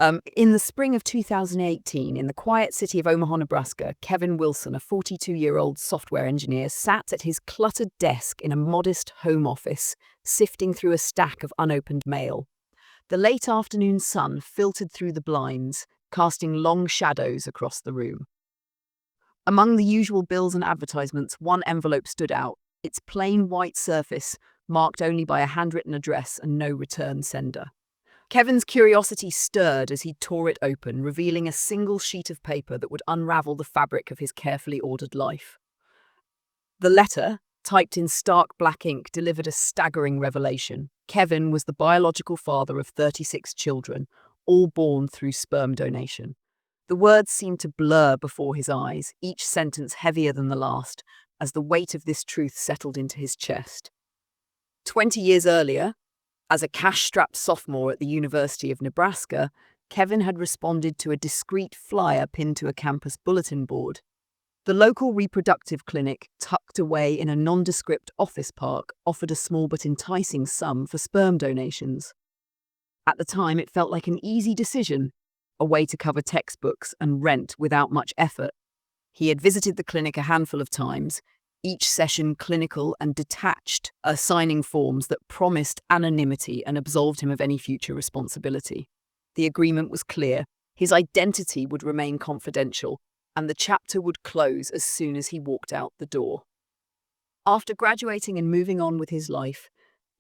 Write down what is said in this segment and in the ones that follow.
In the spring of 2018, in the quiet city of Omaha, Nebraska, Kevin Wilson, a 42-year-old software engineer, sat at his cluttered desk in a modest home office, sifting through a stack of unopened mail. The late afternoon sun filtered through the blinds, casting long shadows across the room. Among the usual bills and advertisements, one envelope stood out, its plain white surface marked only by a handwritten address and no return sender. Kevin's curiosity stirred as he tore it open, revealing a single sheet of paper that would unravel the fabric of his carefully ordered life. The letter, typed in stark black ink, delivered a staggering revelation. Kevin was the biological father of 36 children, all born through sperm donation. The words seemed to blur before his eyes, each sentence heavier than the last, as the weight of this truth settled into his chest. 20 years earlier, as a cash-strapped sophomore at the University of Nebraska, Kevin had responded to a discreet flyer pinned to a campus bulletin board. The local reproductive clinic, tucked away in a nondescript office park, offered a small but enticing sum for sperm donations. At the time, it felt like an easy decision, a way to cover textbooks and rent without much effort. He had visited the clinic a handful of times, each session clinical and detached, signing forms that promised anonymity and absolved him of any future responsibility. The agreement was clear. His identity would remain confidential, and the chapter would close as soon as he walked out the door. After graduating and moving on with his life,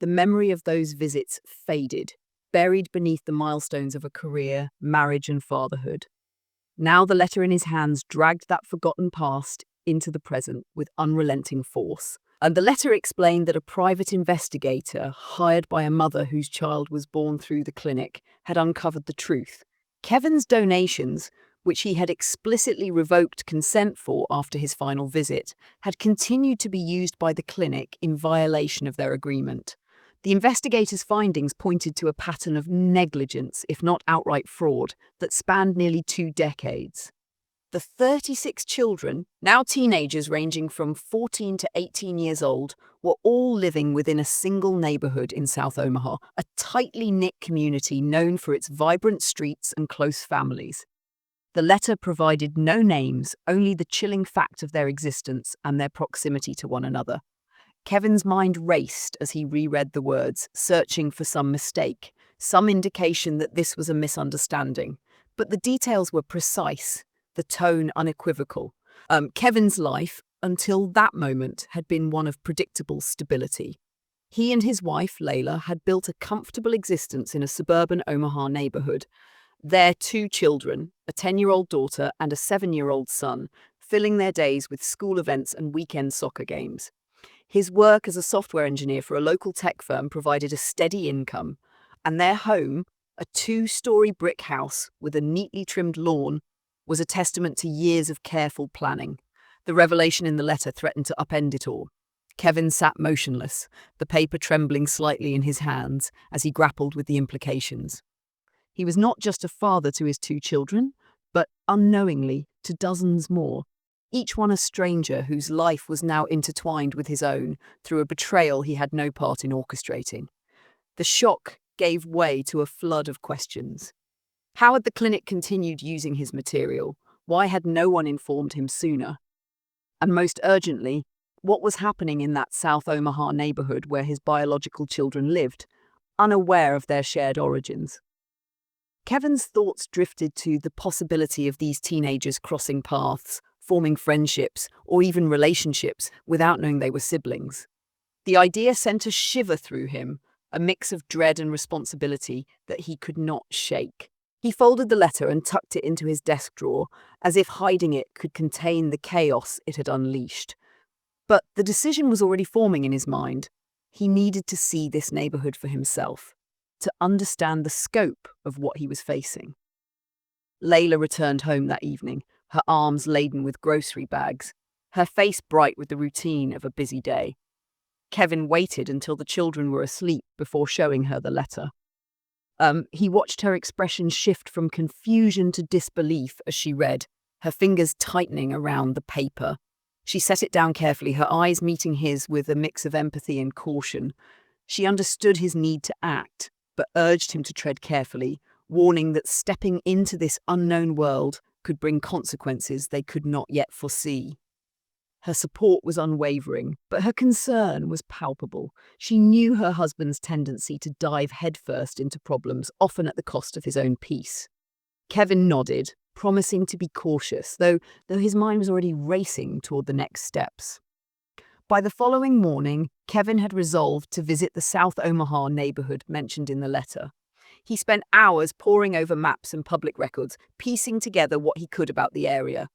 the memory of those visits faded, buried beneath the milestones of a career, marriage, and fatherhood. Now the letter in his hands dragged that forgotten past into the present with unrelenting force. And the letter explained that a private investigator, hired by a mother whose child was born through the clinic, had uncovered the truth. Kevin's donations, which he had explicitly revoked consent for after his final visit, had continued to be used by the clinic in violation of their agreement. The investigators' findings pointed to a pattern of negligence, if not outright fraud, that spanned nearly 2 decades. The 36 children, now teenagers ranging from 14 to 18 years old, were all living within a single neighborhood in South Omaha, a tightly knit community known for its vibrant streets and close families. The letter provided no names, only the chilling fact of their existence and their proximity to one another. Kevin's mind raced as he reread the words, searching for some mistake, some indication that this was a misunderstanding. But the details were precise, the tone unequivocal. Kevin's life, until that moment, had been one of predictable stability. He and his wife, Layla, had built a comfortable existence in a suburban Omaha neighborhood. Their 2 children, a 10-year-old daughter and a 7-year-old son, filling their days with school events and weekend soccer games. His work as a software engineer for a local tech firm provided a steady income, and their home, a 2-story brick house with a neatly trimmed lawn, was a testament to years of careful planning. The revelation in the letter threatened to upend it all. Kevin sat motionless, the paper trembling slightly in his hands as he grappled with the implications. He was not just a father to his 2 children, but unknowingly to dozens more, each one a stranger whose life was now intertwined with his own through a betrayal he had no part in orchestrating. The shock gave way to a flood of questions. How had the clinic continued using his material? Why had no one informed him sooner? And most urgently, what was happening in that South Omaha neighborhood where his biological children lived, unaware of their shared origins? Kevin's thoughts drifted to the possibility of these teenagers crossing paths, forming friendships, or even relationships without knowing they were siblings. The idea sent a shiver through him, a mix of dread and responsibility that he could not shake. He folded the letter and tucked it into his desk drawer, as if hiding it could contain the chaos it had unleashed. But the decision was already forming in his mind. He needed to see this neighborhood for himself, to understand the scope of what he was facing. Layla returned home that evening, her arms laden with grocery bags, her face bright with the routine of a busy day. Kevin waited until the children were asleep before showing her the letter. He watched her expression shift from confusion to disbelief as she read, her fingers tightening around the paper. She set it down carefully, her eyes meeting his with a mix of empathy and caution. She understood his need to act, but urged him to tread carefully, warning that stepping into this unknown world could bring consequences they could not yet foresee. Her support was unwavering, but her concern was palpable. She knew her husband's tendency to dive headfirst into problems, often at the cost of his own peace. Kevin nodded, promising to be cautious, though his mind was already racing toward the next steps. By the following morning, Kevin had resolved to visit the South Omaha neighborhood mentioned in the letter. He spent hours poring over maps and public records, piecing together what he could about the area.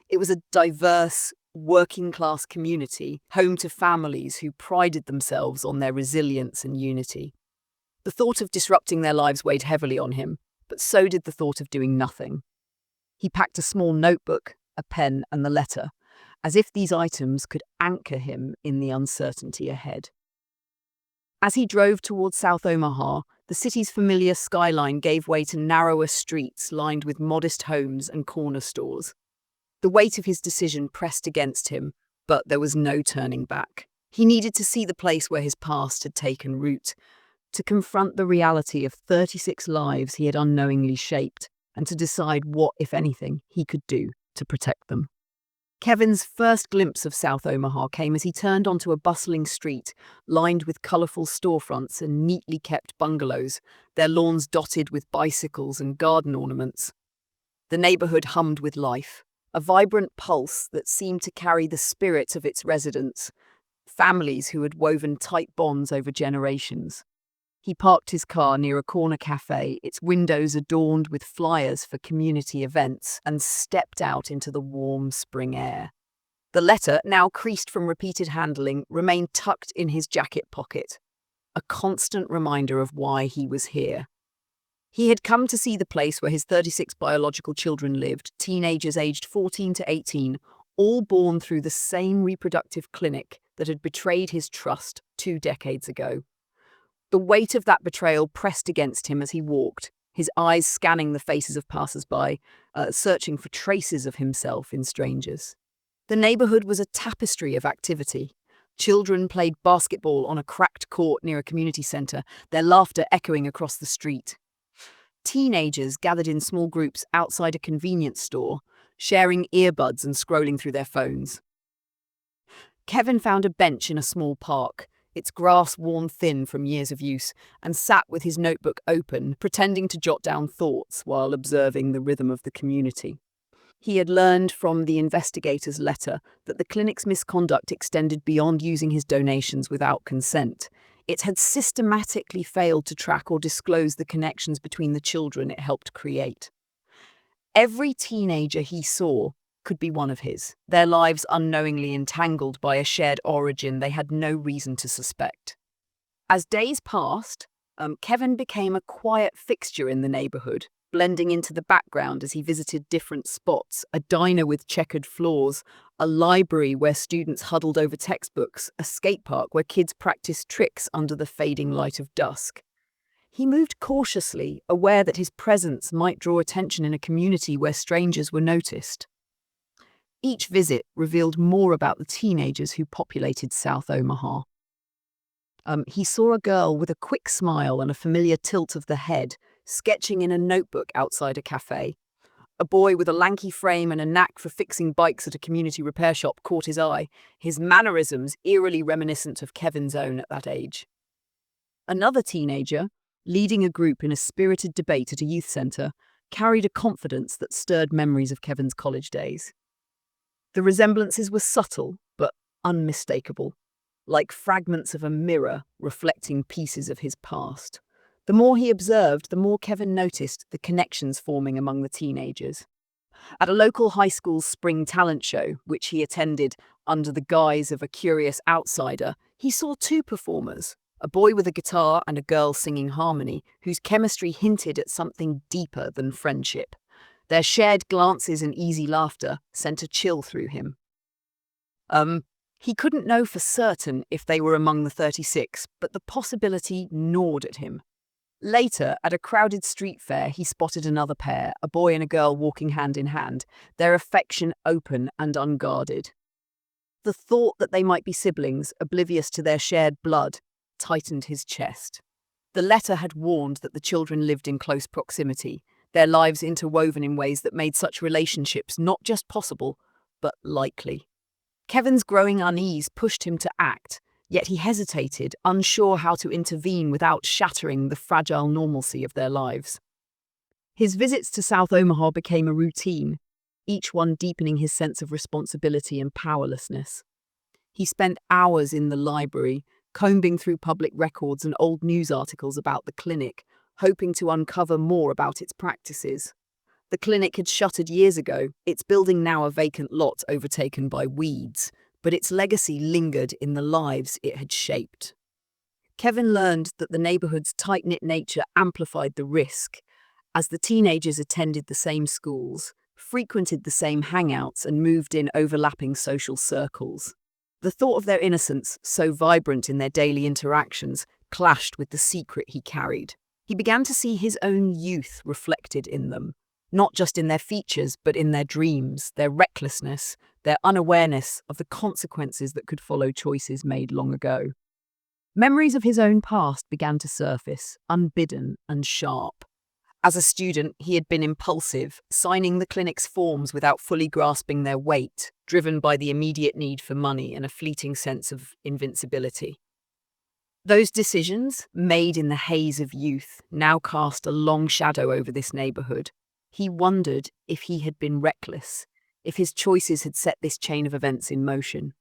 It was a diverse, working-class community, home to families who prided themselves on their resilience and unity. The thought of disrupting their lives weighed heavily on him, but so did the thought of doing nothing. He packed a small notebook, a pen, and the letter, as if these items could anchor him in the uncertainty ahead. As he drove towards South Omaha, the city's familiar skyline gave way to narrower streets lined with modest homes and corner stores. The weight of his decision pressed against him, but there was no turning back. He needed to see the place where his past had taken root, to confront the reality of 36 lives he had unknowingly shaped, and to decide what, if anything, he could do to protect them. Kevin's first glimpse of South Omaha came as he turned onto a bustling street lined with colourful storefronts and neatly kept bungalows, their lawns dotted with bicycles and garden ornaments. The neighbourhood hummed with life, a vibrant pulse that seemed to carry the spirit of its residents, families who had woven tight bonds over generations. He parked his car near a corner cafe, its windows adorned with flyers for community events, and stepped out into the warm spring air. The letter, now creased from repeated handling, remained tucked in his jacket pocket, a constant reminder of why he was here. He had come to see the place where his 36 biological children lived, teenagers aged 14 to 18, all born through the same reproductive clinic that had betrayed his trust 2 decades ago. The weight of that betrayal pressed against him as he walked, his eyes scanning the faces of passers-by, searching for traces of himself in strangers. The neighborhood was a tapestry of activity. Children played basketball on a cracked court near a community center, their laughter echoing across the street. Teenagers gathered in small groups outside a convenience store, sharing earbuds and scrolling through their phones. Kevin found a bench in a small park, its grass worn thin from years of use, and sat with his notebook open, pretending to jot down thoughts while observing the rhythm of the community. He had learned from the investigator's letter that the clinic's misconduct extended beyond using his donations without consent. It had systematically failed to track or disclose the connections between the children it helped create. Every teenager he saw could be one of his, their lives unknowingly entangled by a shared origin they had no reason to suspect. As days passed, Kevin became a quiet fixture in the neighborhood, blending into the background as he visited different spots, a diner with checkered floors, a library where students huddled over textbooks, a skate park where kids practiced tricks under the fading light of dusk. He moved cautiously, aware that his presence might draw attention in a community where strangers were noticed. Each visit revealed more about the teenagers who populated South Omaha. He saw a girl with a quick smile and a familiar tilt of the head, sketching in a notebook outside a cafe. A boy with a lanky frame and a knack for fixing bikes at a community repair shop caught his eye, his mannerisms eerily reminiscent of Kevin's own at that age. Another teenager, leading a group in a spirited debate at a youth centre, carried a confidence that stirred memories of Kevin's college days. The resemblances were subtle but unmistakable, like fragments of a mirror reflecting pieces of his past. The more he observed, the more Kevin noticed the connections forming among the teenagers. At a local high school's spring talent show, which he attended under the guise of a curious outsider, he saw 2 performers, a boy with a guitar and a girl singing harmony, whose chemistry hinted at something deeper than friendship. Their shared glances and easy laughter sent a chill through him. He couldn't know for certain if they were among the 36, but the possibility gnawed at him. Later, at a crowded street fair, he spotted another pair, a boy and a girl walking hand in hand, their affection open and unguarded. The thought that they might be siblings, oblivious to their shared blood, tightened his chest. The letter had warned that the children lived in close proximity, their lives interwoven in ways that made such relationships not just possible, but likely. Kevin's growing unease pushed him to act, yet he hesitated, unsure how to intervene without shattering the fragile normalcy of their lives. His visits to South Omaha became a routine, each one deepening his sense of responsibility and powerlessness. He spent hours in the library, combing through public records and old news articles about the clinic, hoping to uncover more about its practices. The clinic had shuttered years ago, its building now a vacant lot overtaken by weeds, but its legacy lingered in the lives it had shaped. Kevin learned that the neighborhood's tight-knit nature amplified the risk, as the teenagers attended the same schools, frequented the same hangouts, and moved in overlapping social circles. The thought of their innocence, so vibrant in their daily interactions, clashed with the secret he carried. He began to see his own youth reflected in them, not just in their features, but in their dreams, their recklessness, their unawareness of the consequences that could follow choices made long ago. Memories of his own past began to surface, unbidden and sharp. As a student, he had been impulsive, signing the clinic's forms without fully grasping their weight, driven by the immediate need for money and a fleeting sense of invincibility. Those decisions, made in the haze of youth, now cast a long shadow over this neighborhood. He wondered if he had been reckless, if his choices had set this chain of events in motion.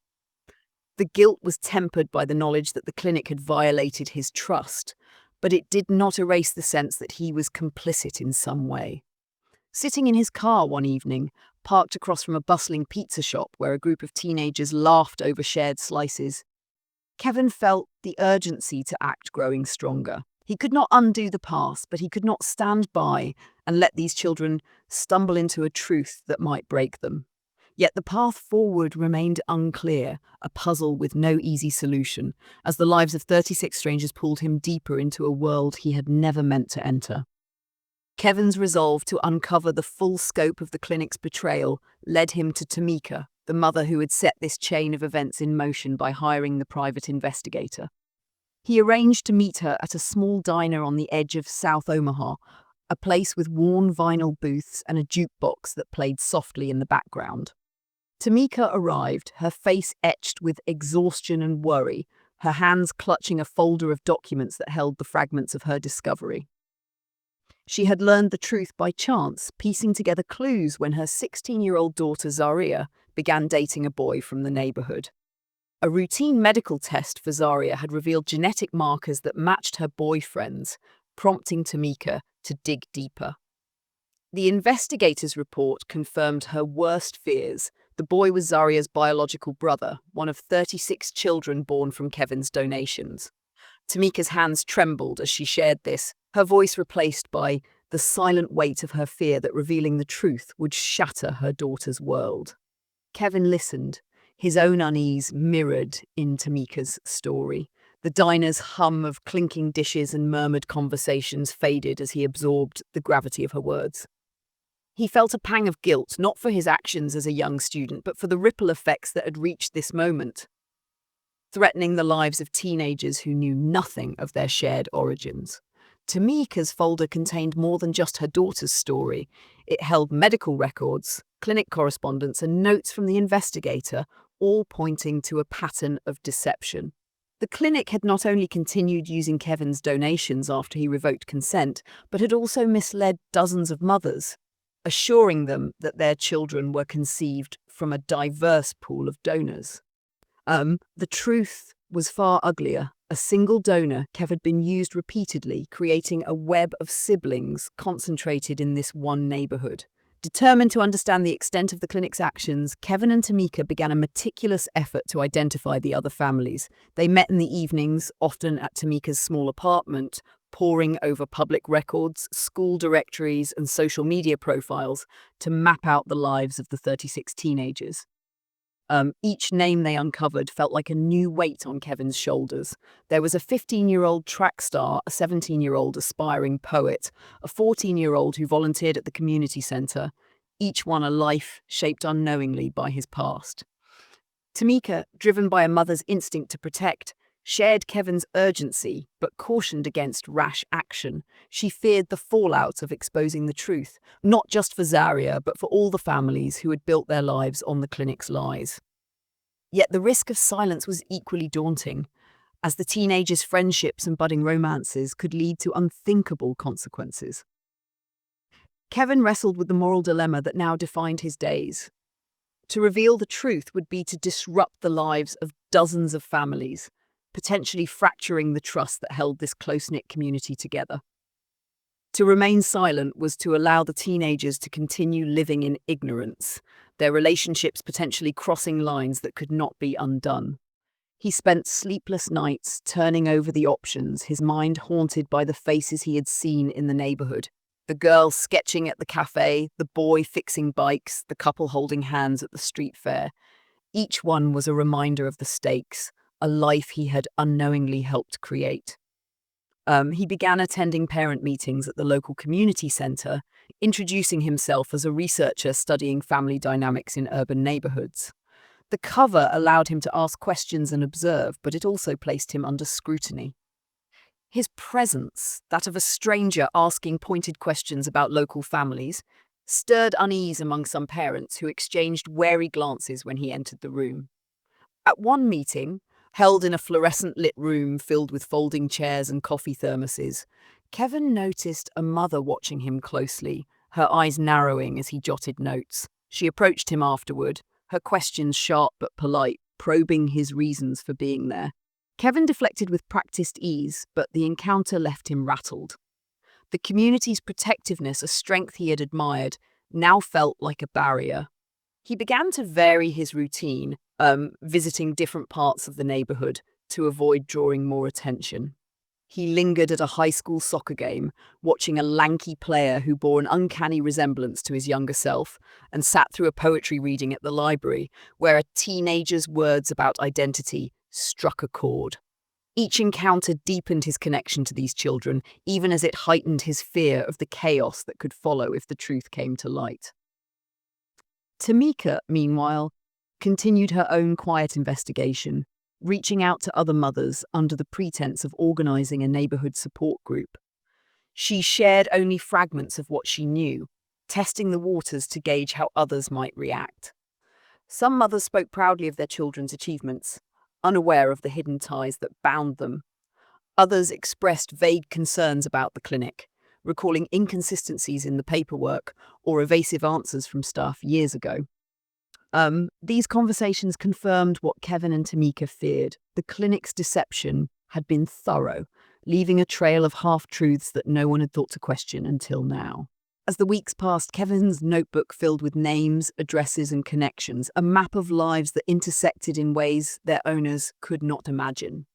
The guilt was tempered by the knowledge that the clinic had violated his trust, but it did not erase the sense that he was complicit in some way. Sitting in his car one evening, parked across from a bustling pizza shop where a group of teenagers laughed over shared slices, Kevin felt the urgency to act growing stronger. He could not undo the past, but he could not stand by and let these children stumble into a truth that might break them. Yet the path forward remained unclear, a puzzle with no easy solution, as the lives of 36 strangers pulled him deeper into a world he had never meant to enter. Kevin's resolve to uncover the full scope of the clinic's betrayal led him to Tamika, the mother who had set this chain of events in motion by hiring the private investigator. He arranged to meet her at a small diner on the edge of South Omaha, a place with worn vinyl booths and a jukebox that played softly in the background. Tamika arrived, her face etched with exhaustion and worry, her hands clutching a folder of documents that held the fragments of her discovery. She had learned the truth by chance, piecing together clues when her 16-year-old daughter Zaria began dating a boy from the neighborhood. A routine medical test for Zaria had revealed genetic markers that matched her boyfriend's, prompting Tamika to dig deeper. The investigator's report confirmed her worst fears. The boy was Zaria's biological brother, one of 36 children born from Kevin's donations. Tamika's hands trembled as she shared this, her voice replaced by the silent weight of her fear that revealing the truth would shatter her daughter's world. Kevin listened, his own unease mirrored in Tamika's story. The diner's hum of clinking dishes and murmured conversations faded as he absorbed the gravity of her words. He felt a pang of guilt, not for his actions as a young student, but for the ripple effects that had reached this moment, threatening the lives of teenagers who knew nothing of their shared origins. Tamika's folder contained more than just her daughter's story. It held medical records, clinic correspondence, and notes from the investigator, all pointing to a pattern of deception. The clinic had not only continued using Kevin's donations after he revoked consent, but had also misled dozens of mothers, assuring them that their children were conceived from a diverse pool of donors. The truth was far uglier. A single donor, Kev, had been used repeatedly, creating a web of siblings concentrated in this one neighborhood. Determined to understand the extent of the clinic's actions, Kevin and Tamika began a meticulous effort to identify the other families. They met in the evenings, often at Tamika's small apartment, poring over public records, school directories, and social media profiles to map out the lives of the 36 teenagers. Each name they uncovered felt like a new weight on Kevin's shoulders. There was a 15-year-old track star, a 17-year-old aspiring poet, a 14-year-old who volunteered at the community centre, each one a life shaped unknowingly by his past. Tamika, driven by a mother's instinct to protect, shared Kevin's urgency, but cautioned against rash action. She feared the fallout of exposing the truth, not just for Zaria, but for all the families who had built their lives on the clinic's lies. Yet the risk of silence was equally daunting, as the teenagers' friendships and budding romances could lead to unthinkable consequences. Kevin wrestled with the moral dilemma that now defined his days. To reveal the truth would be to disrupt the lives of dozens of families, potentially fracturing the trust that held this close-knit community together. To remain silent was to allow the teenagers to continue living in ignorance, their relationships potentially crossing lines that could not be undone. He spent sleepless nights turning over the options, his mind haunted by the faces he had seen in the neighborhood. The girl sketching at the cafe, the boy fixing bikes, the couple holding hands at the street fair. Each one was a reminder of the stakes, a life he had unknowingly helped create. He began attending parent meetings at the local community center, introducing himself as a researcher studying family dynamics in urban neighborhoods. The cover allowed him to ask questions and observe, but it also placed him under scrutiny. His presence, that of a stranger asking pointed questions about local families, stirred unease among some parents who exchanged wary glances when he entered the room. At one meeting, held in a fluorescent-lit room filled with folding chairs and coffee thermoses, Kevin noticed a mother watching him closely, her eyes narrowing as he jotted notes. She approached him afterward, her questions sharp but polite, probing his reasons for being there. Kevin deflected with practiced ease, but the encounter left him rattled. The community's protectiveness, a strength he had admired, now felt like a barrier. He began to vary his routine, visiting different parts of the neighborhood to avoid drawing more attention. He lingered at a high school soccer game, watching a lanky player who bore an uncanny resemblance to his younger self, and sat through a poetry reading at the library, where a teenager's words about identity struck a chord. Each encounter deepened his connection to these children, even as it heightened his fear of the chaos that could follow if the truth came to light. Tamika, meanwhile, continued her own quiet investigation, reaching out to other mothers under the pretense of organizing a neighborhood support group. She shared only fragments of what she knew, testing the waters to gauge how others might react. Some mothers spoke proudly of their children's achievements, unaware of the hidden ties that bound them. Others expressed vague concerns about the clinic, recalling inconsistencies in the paperwork or evasive answers from staff years ago. These conversations confirmed what Kevin and Tamika feared. The clinic's deception had been thorough, leaving a trail of half-truths that no one had thought to question until now. As the weeks passed, Kevin's notebook filled with names, addresses, and connections, a map of lives that intersected in ways their owners could not imagine.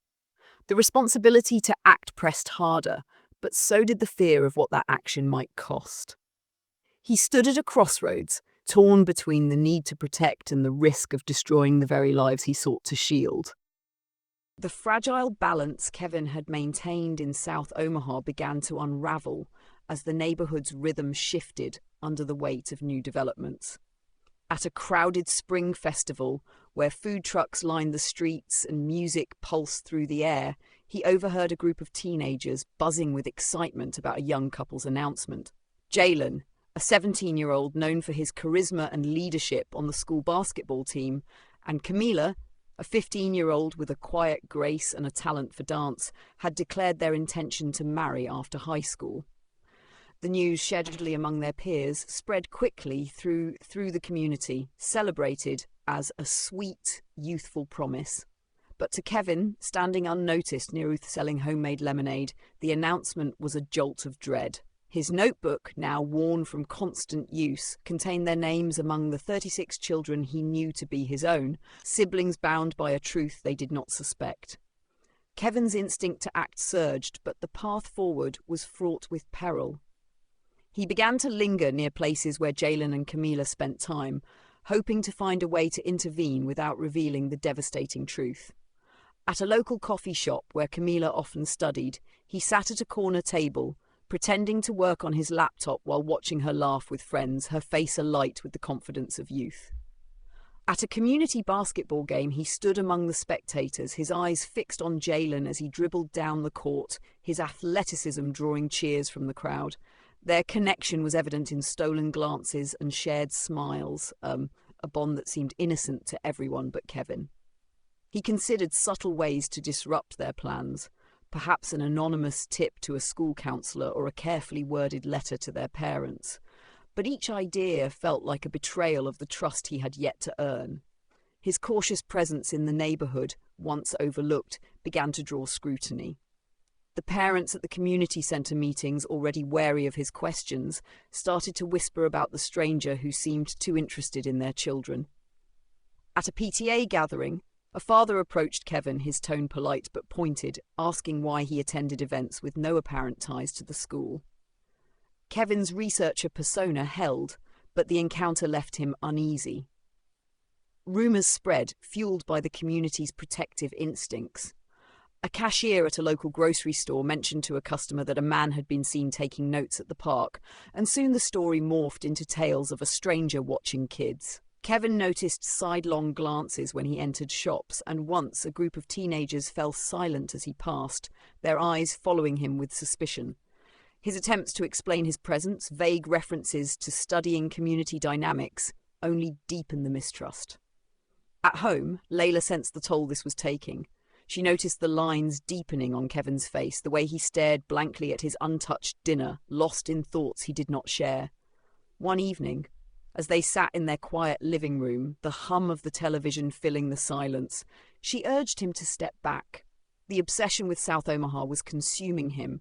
The responsibility to act pressed harder, but so did the fear of what that action might cost. He stood at a crossroads, torn between the need to protect and the risk of destroying the very lives he sought to shield. The fragile balance Kevin had maintained in South Omaha began to unravel as the neighborhood's rhythm shifted under the weight of new developments. At a crowded spring festival, where food trucks lined the streets and music pulsed through the air, he overheard a group of teenagers buzzing with excitement about a young couple's announcement. Jalen, a 17-year-old known for his charisma and leadership on the school basketball team, and Camila, a 15-year-old with a quiet grace and a talent for dance, had declared their intention to marry after high school. The news, shared among their peers, spread quickly through the community, celebrated as a sweet, youthful promise. But to Kevin, standing unnoticed near Ruth selling homemade lemonade, the announcement was a jolt of dread. His notebook, now worn from constant use, contained their names among the 36 children he knew to be his own, siblings bound by a truth they did not suspect. Kevin's instinct to act surged, but the path forward was fraught with peril. He began to linger near places where Jalen and Camila spent time, hoping to find a way to intervene without revealing the devastating truth. At a local coffee shop where Camila often studied, he sat at a corner table, pretending to work on his laptop while watching her laugh with friends, her face alight with the confidence of youth. At a community basketball game, he stood among the spectators, his eyes fixed on Jalen as he dribbled down the court, his athleticism drawing cheers from the crowd. Their connection was evident in stolen glances and shared smiles, a bond that seemed innocent to everyone but Kevin. He considered subtle ways to disrupt their plans, perhaps an anonymous tip to a school counselor or a carefully worded letter to their parents. But each idea felt like a betrayal of the trust he had yet to earn. His cautious presence in the neighborhood, once overlooked, began to draw scrutiny. The parents at the community center meetings, already wary of his questions, started to whisper about the stranger who seemed too interested in their children. At a PTA gathering, a father approached Kevin, his tone polite but pointed, asking why he attended events with no apparent ties to the school. Kevin's researcher persona held, but the encounter left him uneasy. Rumours spread, fueled by the community's protective instincts. A cashier at a local grocery store mentioned to a customer that a man had been seen taking notes at the park, and soon the story morphed into tales of a stranger watching kids. Kevin noticed sidelong glances when he entered shops, and once a group of teenagers fell silent as he passed, their eyes following him with suspicion. His attempts to explain his presence, vague references to studying community dynamics, only deepened the mistrust. At home, Layla sensed the toll this was taking. She noticed the lines deepening on Kevin's face, the way he stared blankly at his untouched dinner, lost in thoughts he did not share. One evening, as they sat in their quiet living room, the hum of the television filling the silence, she urged him to step back. The obsession with South Omaha was consuming him,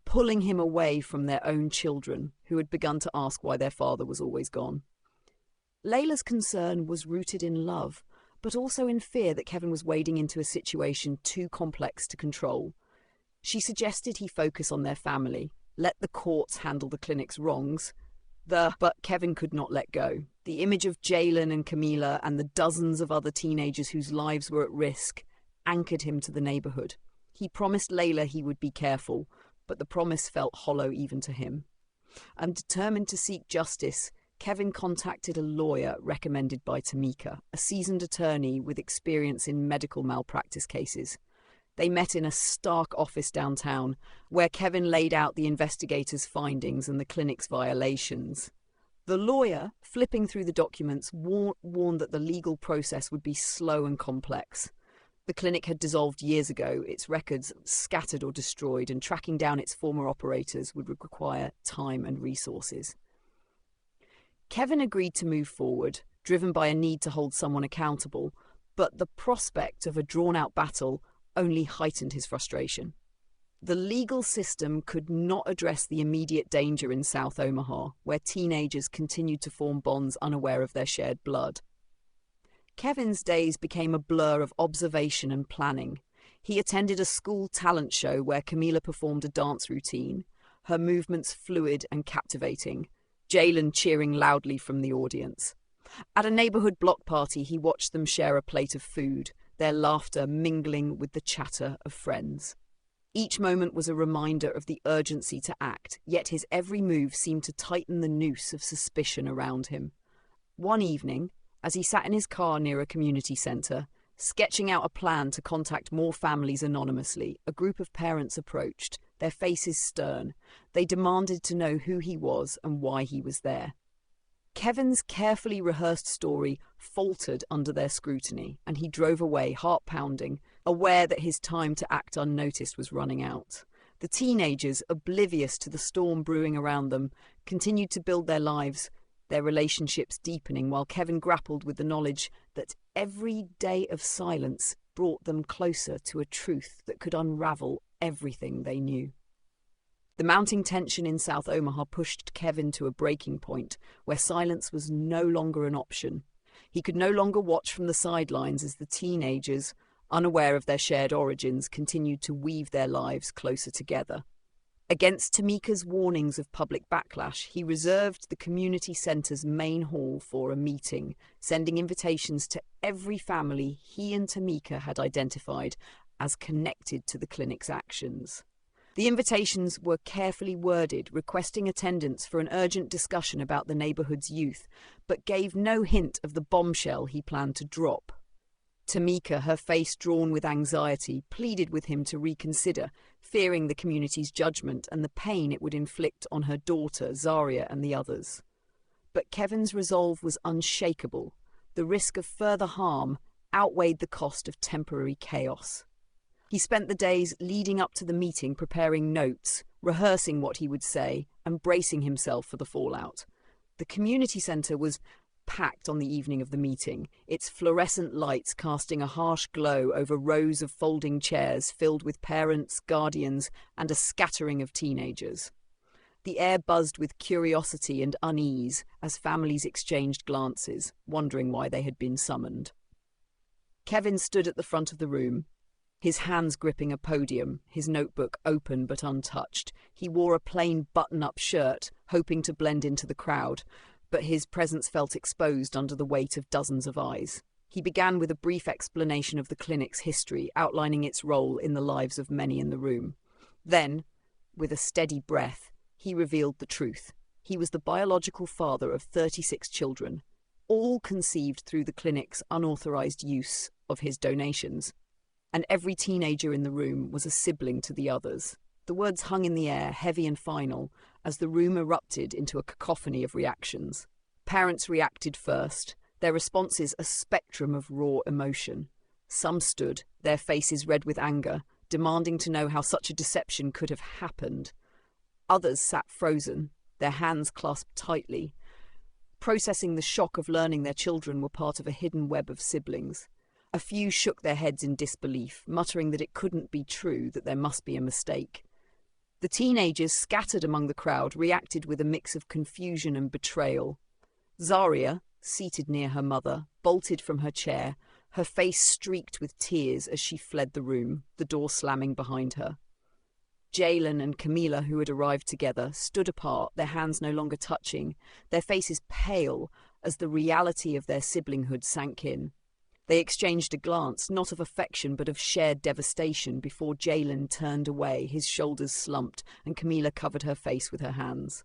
pulling him away from their own children, who had begun to ask why their father was always gone. Layla's concern was rooted in love, but also in fear that Kevin was wading into a situation too complex to control. She suggested he focus on their family, let the courts handle the clinic's wrongs. But Kevin could not let go. The image of Jalen and Camila and the dozens of other teenagers whose lives were at risk anchored him to the neighborhood. He promised Layla he would be careful, but the promise felt hollow even to him. And determined to seek justice, Kevin contacted a lawyer recommended by Tamika, a seasoned attorney with experience in medical malpractice cases. They met in a stark office downtown, where Kevin laid out the investigators' findings and the clinic's violations. The lawyer, flipping through the documents, warned that the legal process would be slow and complex. The clinic had dissolved years ago, its records scattered or destroyed, and tracking down its former operators would require time and resources. Kevin agreed to move forward, driven by a need to hold someone accountable, but the prospect of a drawn-out battle only heightened his frustration. The legal system could not address the immediate danger in South Omaha, where teenagers continued to form bonds unaware of their shared blood. Kevin's days became a blur of observation and planning. He attended a school talent show where Camila performed a dance routine, her movements fluid and captivating, Jalen cheering loudly from the audience. At a neighborhood block party, he watched them share a plate of food, their laughter mingling with the chatter of friends. Each moment was a reminder of the urgency to act, yet his every move seemed to tighten the noose of suspicion around him. One evening, as he sat in his car near a community center, sketching out a plan to contact more families anonymously, a group of parents approached, their faces stern. They demanded to know who he was and why he was there. Kevin's carefully rehearsed story faltered under their scrutiny, and he drove away, heart-pounding, aware that his time to act unnoticed was running out. The teenagers, oblivious to the storm brewing around them, continued to build their lives, their relationships deepening, while Kevin grappled with the knowledge that every day of silence brought them closer to a truth that could unravel everything they knew. The mounting tension in South Omaha pushed Kevin to a breaking point where silence was no longer an option. He could no longer watch from the sidelines as the teenagers, unaware of their shared origins, continued to weave their lives closer together. Against Tamika's warnings of public backlash, he reserved the community center's main hall for a meeting, sending invitations to every family he and Tamika had identified as connected to the clinic's actions. The invitations were carefully worded, requesting attendance for an urgent discussion about the neighborhood's youth, but gave no hint of the bombshell he planned to drop. Tamika, her face drawn with anxiety, pleaded with him to reconsider, fearing the community's judgment and the pain it would inflict on her daughter, Zaria, and the others. But Kevin's resolve was unshakable. The risk of further harm outweighed the cost of temporary chaos. He spent the days leading up to the meeting preparing notes, rehearsing what he would say, and bracing himself for the fallout. The community centre was packed on the evening of the meeting, its fluorescent lights casting a harsh glow over rows of folding chairs filled with parents, guardians, and a scattering of teenagers. The air buzzed with curiosity and unease as families exchanged glances, wondering why they had been summoned. Kevin stood at the front of the room, his hands gripping a podium, his notebook open but untouched. He wore a plain button-up shirt, hoping to blend into the crowd, but his presence felt exposed under the weight of dozens of eyes. He began with a brief explanation of the clinic's history, outlining its role in the lives of many in the room. Then, with a steady breath, he revealed the truth. He was the biological father of 36 children, all conceived through the clinic's unauthorized use of his donations. And every teenager in the room was a sibling to the others. The words hung in the air, heavy and final, as the room erupted into a cacophony of reactions. Parents reacted first, their responses a spectrum of raw emotion. Some stood, their faces red with anger, demanding to know how such a deception could have happened. Others sat frozen, their hands clasped tightly, processing the shock of learning their children were part of a hidden web of siblings. A few shook their heads in disbelief, muttering that it couldn't be true, that there must be a mistake. The teenagers scattered among the crowd reacted with a mix of confusion and betrayal. Zaria, seated near her mother, bolted from her chair, her face streaked with tears as she fled the room, the door slamming behind her. Jalen and Camila, who had arrived together, stood apart, their hands no longer touching, their faces pale as the reality of their siblinghood sank in. They exchanged a glance, not of affection but of shared devastation, before Jalen turned away, his shoulders slumped, and Camila covered her face with her hands.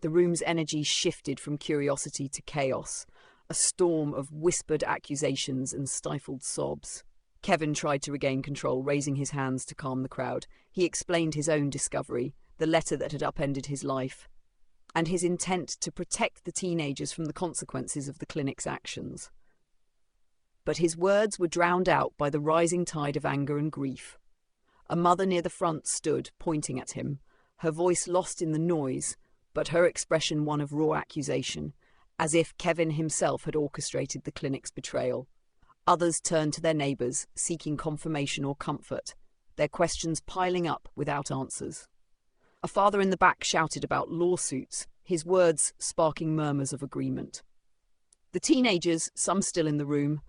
The room's energy shifted from curiosity to chaos, a storm of whispered accusations and stifled sobs. Kevin tried to regain control, raising his hands to calm the crowd. He explained his own discovery, the letter that had upended his life, and his intent to protect the teenagers from the consequences of the clinic's actions. But his words were drowned out by the rising tide of anger and grief. A mother near the front stood, pointing at him, her voice lost in the noise, but her expression one of raw accusation, as if Kevin himself had orchestrated the clinic's betrayal. Others turned to their neighbours, seeking confirmation or comfort, their questions piling up without answers. A father in the back shouted about lawsuits, his words sparking murmurs of agreement. The teenagers, some still in the room,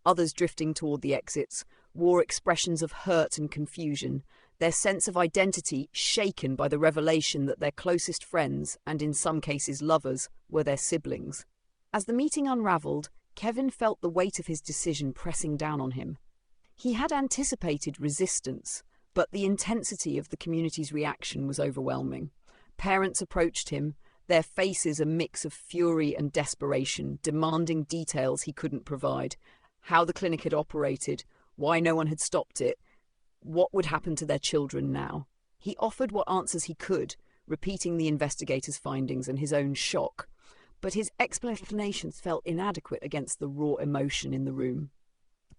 others drifting toward the exits, wore expressions of hurt and confusion, their sense of identity shaken by the revelation that their closest friends, and in some cases lovers, were their siblings. As the meeting unravelled, Kevin felt the weight of his decision pressing down on him. He had anticipated resistance, but the intensity of the community's reaction was overwhelming. Parents approached him, their faces a mix of fury and desperation, demanding details he couldn't provide. How the clinic had operated, why no one had stopped it, what would happen to their children now. He offered what answers he could, repeating the investigator's findings and his own shock, but his explanations felt inadequate against the raw emotion in the room.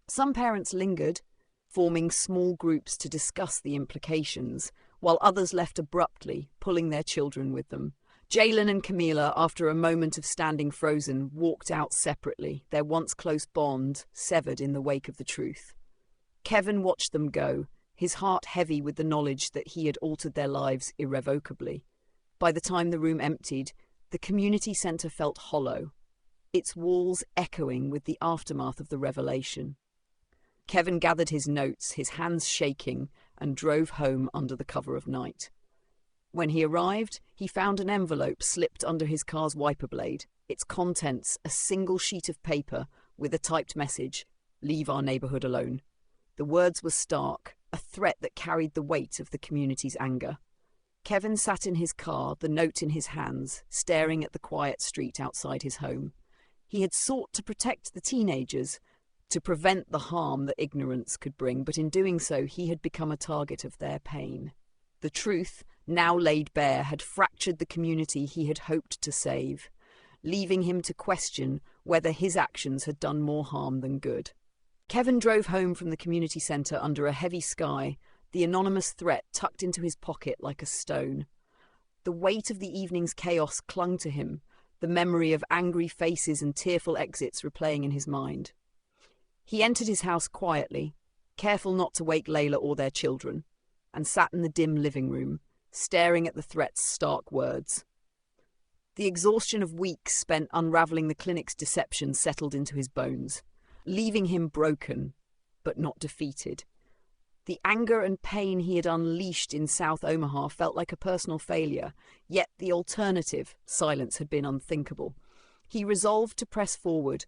Some parents lingered, forming small groups to discuss the implications, while others left abruptly, pulling their children with them. Jalen and Camila, after a moment of standing frozen, walked out separately, their once close bond severed in the wake of the truth. Kevin watched them go, his heart heavy with the knowledge that he had altered their lives irrevocably. By the time the room emptied, the community centre felt hollow, its walls echoing with the aftermath of the revelation. Kevin gathered his notes, his hands shaking, and drove home under the cover of night. When he arrived, he found an envelope slipped under his car's wiper blade, its contents a single sheet of paper with a typed message, "Leave our neighbourhood alone." The words were stark, a threat that carried the weight of the community's anger. Kevin sat in his car, the note in his hands, staring at the quiet street outside his home. He had sought to protect the teenagers, to prevent the harm that ignorance could bring, but in doing so he had become a target of their pain. The truth, now laid bare, had fractured the community he had hoped to save, leaving him to question whether his actions had done more harm than good. Kevin drove home from the community centre under a heavy sky, the anonymous threat tucked into his pocket like a stone. The weight of the evening's chaos clung to him, the memory of angry faces and tearful exits replaying in his mind. He entered his house quietly, careful not to wake Layla or their children, and sat in the dim living room, staring at the threat's stark words. The exhaustion of weeks spent unravelling the clinic's deception settled into his bones, leaving him broken, but not defeated. The anger and pain he had unleashed in South Omaha felt like a personal failure, yet the alternative, silence, had been unthinkable. He resolved to press forward,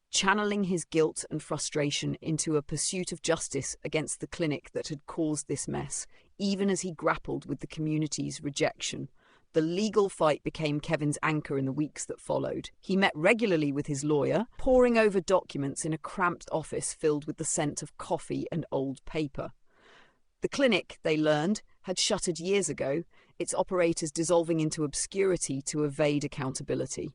channeling his guilt and frustration into a pursuit of justice against the clinic that had caused this mess, even as he grappled with the community's rejection. The legal fight became Kevin's anchor in the weeks that followed. He met regularly with his lawyer, poring over documents in a cramped office filled with the scent of coffee and old paper. The clinic, they learned, had shuttered years ago, its operators dissolving into obscurity to evade accountability.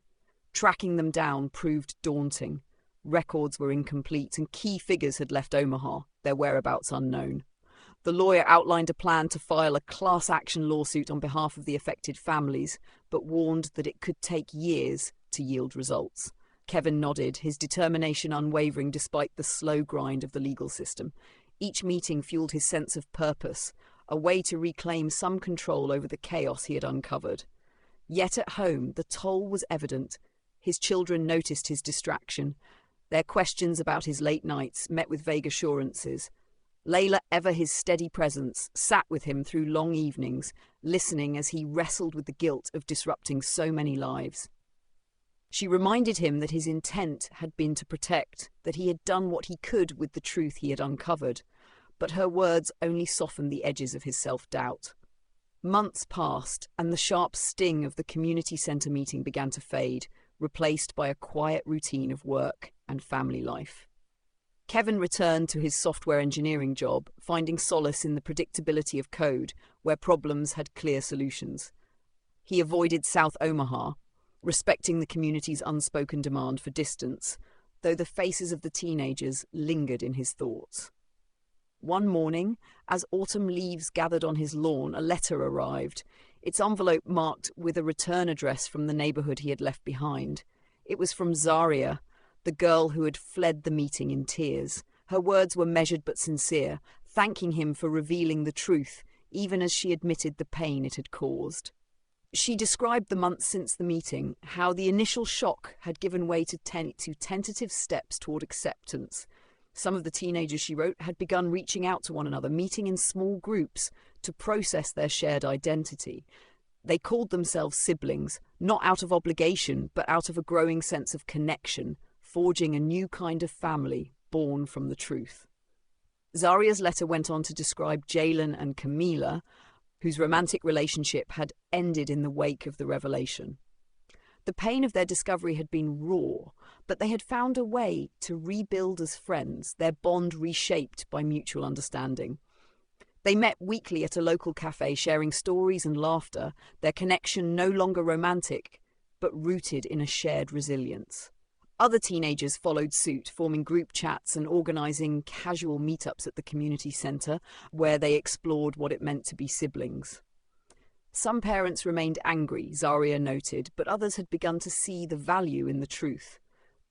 Tracking them down proved daunting. Records were incomplete and key figures had left Omaha, their whereabouts unknown. The lawyer outlined a plan to file a class action lawsuit on behalf of the affected families, but warned that it could take years to yield results. Kevin nodded, his determination unwavering despite the slow grind of the legal system. Each meeting fueled his sense of purpose, a way to reclaim some control over the chaos he had uncovered. Yet at home, the toll was evident. His children noticed his distraction. Their questions about his late nights met with vague assurances. Layla, ever his steady presence, sat with him through long evenings, listening as he wrestled with the guilt of disrupting so many lives. She reminded him that his intent had been to protect, that he had done what he could with the truth he had uncovered, but her words only softened the edges of his self-doubt. Months passed, and the sharp sting of the community centre meeting began to fade, replaced by a quiet routine of work and family life. Kevin returned to his software engineering job, finding solace in the predictability of code, where problems had clear solutions. He avoided South Omaha, respecting the community's unspoken demand for distance, though the faces of the teenagers lingered in his thoughts. One morning, as autumn leaves gathered on his lawn, a letter arrived, its envelope marked with a return address from the neighborhood he had left behind. It was from Zaria, the girl who had fled the meeting in tears. Her words were measured but sincere, thanking him for revealing the truth, even as she admitted the pain it had caused. She described the months since the meeting, how the initial shock had given way to tentative steps toward acceptance. Some of the teenagers, she wrote, had begun reaching out to one another, meeting in small groups to process their shared identity. They called themselves siblings, not out of obligation, but out of a growing sense of connection, forging a new kind of family born from the truth. Zaria's letter went on to describe Jalen and Camila, whose romantic relationship had ended in the wake of the revelation. The pain of their discovery had been raw, but they had found a way to rebuild as friends, their bond reshaped by mutual understanding. They met weekly at a local cafe, sharing stories and laughter, their connection no longer romantic, but rooted in a shared resilience. Other teenagers followed suit, forming group chats and organising casual meetups at the community centre, where they explored what it meant to be siblings. Some parents remained angry, Zaria noted, but others had begun to see the value in the truth,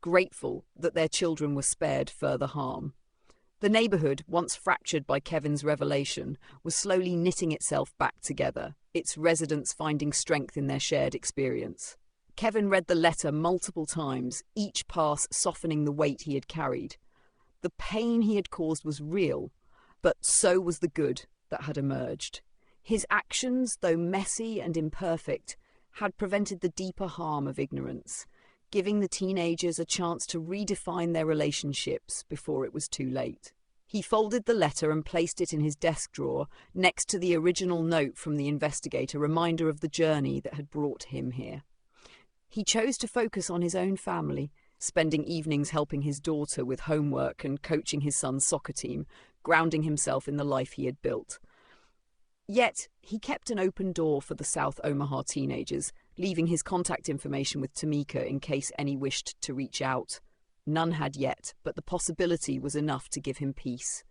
grateful that their children were spared further harm. The neighbourhood, once fractured by Kevin's revelation, was slowly knitting itself back together, its residents finding strength in their shared experience. Kevin read the letter multiple times, each pass softening the weight he had carried. The pain he had caused was real, but so was the good that had emerged. His actions, though messy and imperfect, had prevented the deeper harm of ignorance, giving the teenagers a chance to redefine their relationships before it was too late. He folded the letter and placed it in his desk drawer next to the original note from the investigator, reminder of the journey that had brought him here. He chose to focus on his own family, spending evenings helping his daughter with homework and coaching his son's soccer team, grounding himself in the life he had built. Yet, he kept an open door for the South Omaha teenagers, leaving his contact information with Tamika in case any wished to reach out. None had yet, but the possibility was enough to give him peace.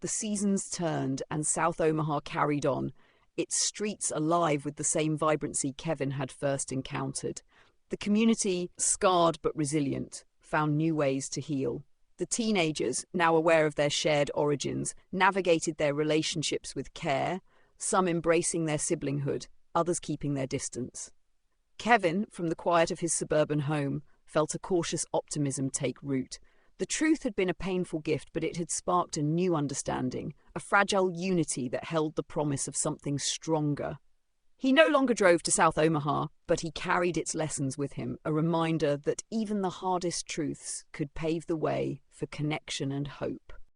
The seasons turned and South Omaha carried on, its streets alive with the same vibrancy Kevin had first encountered. The community, scarred but resilient, found new ways to heal. The teenagers, now aware of their shared origins, navigated their relationships with care, some embracing their siblinghood, others keeping their distance. Kevin, from the quiet of his suburban home, felt a cautious optimism take root. The truth had been a painful gift, but it had sparked a new understanding, a fragile unity that held the promise of something stronger. He no longer drove to South Omaha, but he carried its lessons with him, a reminder that even the hardest truths could pave the way for connection and hope.